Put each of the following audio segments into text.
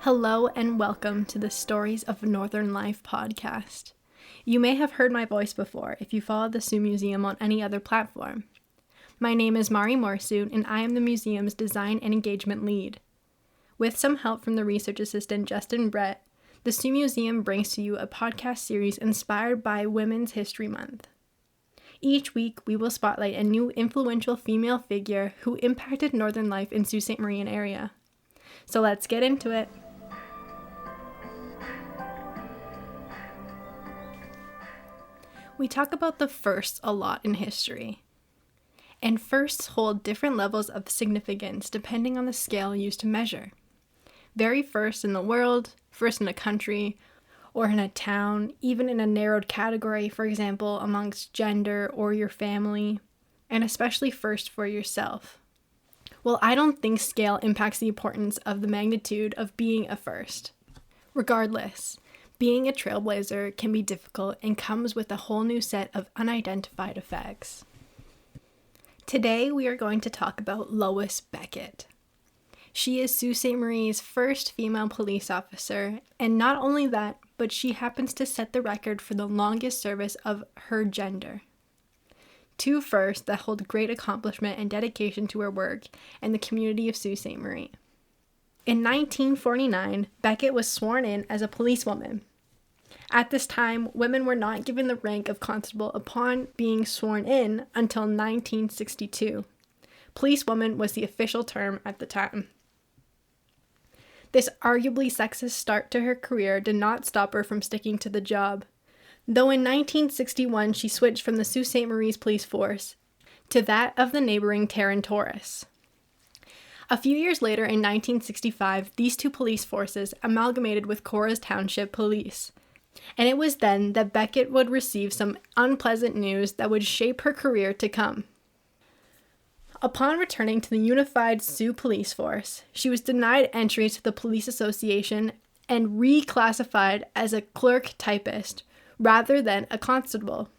Hello and welcome to the Stories of Northern Life podcast. You may have heard my voice before if you follow the Sault Museum on any other platform. My name is Mairi and I am the museum's design and engagement lead. With some help from the research assistant Justin Brett, the Sault Museum brings to you a podcast series inspired by Women's History Month. Each week, we will spotlight a new influential female figure who impacted Northern life in Sault Ste. Marie area. So let's get into it. We talk about the firsts a lot in history, and firsts hold different levels of significance depending on the scale used to measure. Very first in the world, first in a country, or in a town, even in a narrowed category, for example, amongst gender or your family, and especially first for yourself. Well, I don't think scale impacts the importance of the magnitude of being a first. Regardless, being a trailblazer can be difficult and comes with a whole new set of unidentified effects. Today, we are going to talk about Lois Beckett. She is Sault Ste. Marie's first female police officer, and not only that, but she happens to set the record for the longest service of her gender. Two firsts that hold great accomplishment and dedication to her work and the community of Sault Ste. Marie. In 1949, Beckett was sworn in as a policewoman. At this time, women were not given the rank of constable upon being sworn in until 1962. Policewoman was the official term at the time. This arguably sexist start to her career did not stop her from sticking to the job, though in 1961 she switched from the Sault Ste. Marie's police force to that of the neighboring Tarantoris. A few years later, in 1965, these two police forces amalgamated with Corrals Township Police, and it was then that Beckett would receive some unpleasant news that would shape her career to come. Upon returning to the unified Sioux Police Force, she was denied entry to the Police Association and reclassified as a clerk typist rather than a constable.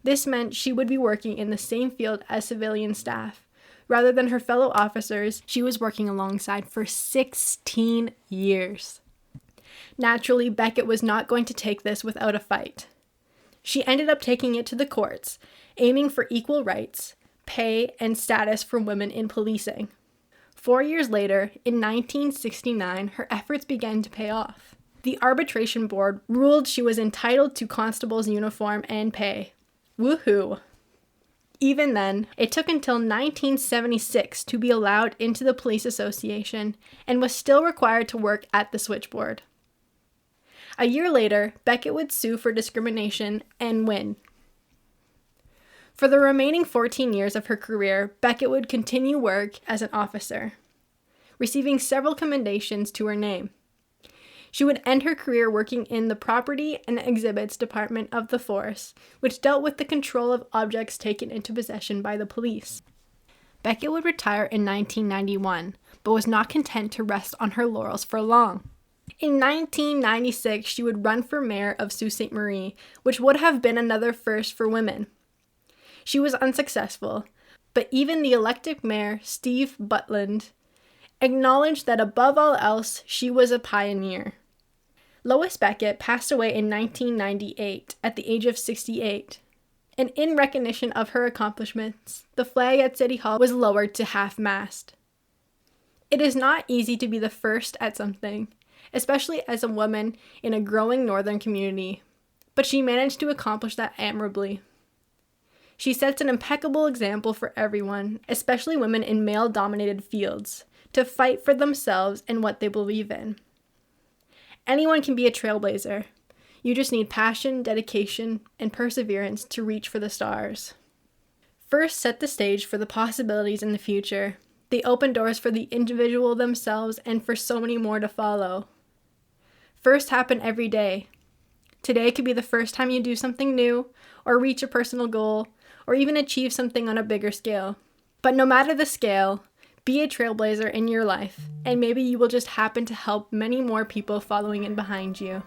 This meant she would be working in the same field as civilian staff, rather than her fellow officers she was working alongside for 16 years. Naturally, Beckett was not going to take this without a fight. She ended up taking it to the courts, aiming for equal rights, pay, and status for women in policing. 4 years later, in 1969, her efforts began to pay off. The arbitration board ruled she was entitled to constable's uniform and pay. Woohoo! Even then, it took until 1976 to be allowed into the police association and was still required to work at the switchboard. A year later, Beckett would sue for discrimination and win. For the remaining 14 years of her career, Beckett would continue work as an officer, receiving several commendations to her name. She would end her career working in the Property and Exhibits Department of the Force, which dealt with the control of objects taken into possession by the police. Beckett would retire in 1991, but was not content to rest on her laurels for long. In 1996, she would run for mayor of Sault Ste. Marie, which would have been another first for women. She was unsuccessful, but even the elected mayor, Steve Butland, acknowledged that above all else, she was a pioneer. Lois Beckett passed away in 1998 at the age of 68, and in recognition of her accomplishments, the flag at City Hall was lowered to half-mast. It is not easy to be the first at something, especially as a woman in a growing northern community, but she managed to accomplish that admirably. She sets an impeccable example for everyone, especially women in male-dominated fields, to fight for themselves and what they believe in. Anyone can be a trailblazer. You just need passion, dedication, and perseverance to reach for the stars. First, set the stage for the possibilities in the future. They open doors for the individual themselves and for so many more to follow. First happen every day. Today could be the first time you do something new, or reach a personal goal, or even achieve something on a bigger scale. But no matter the scale, be a trailblazer in your life, and maybe you will just happen to help many more people following in behind you.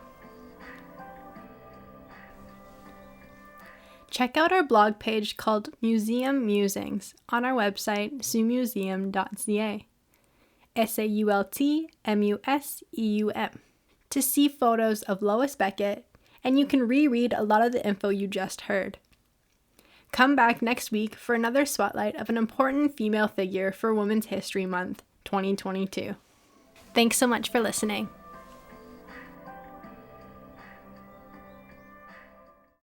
Check out our blog page called Museum Musings on our website, soumuseum.ca. SaultMuseum, to see photos of Lois Beckett, and you can reread a lot of the info you just heard. Come back next week for another spotlight of an important female figure for Women's History Month 2022. Thanks so much for listening.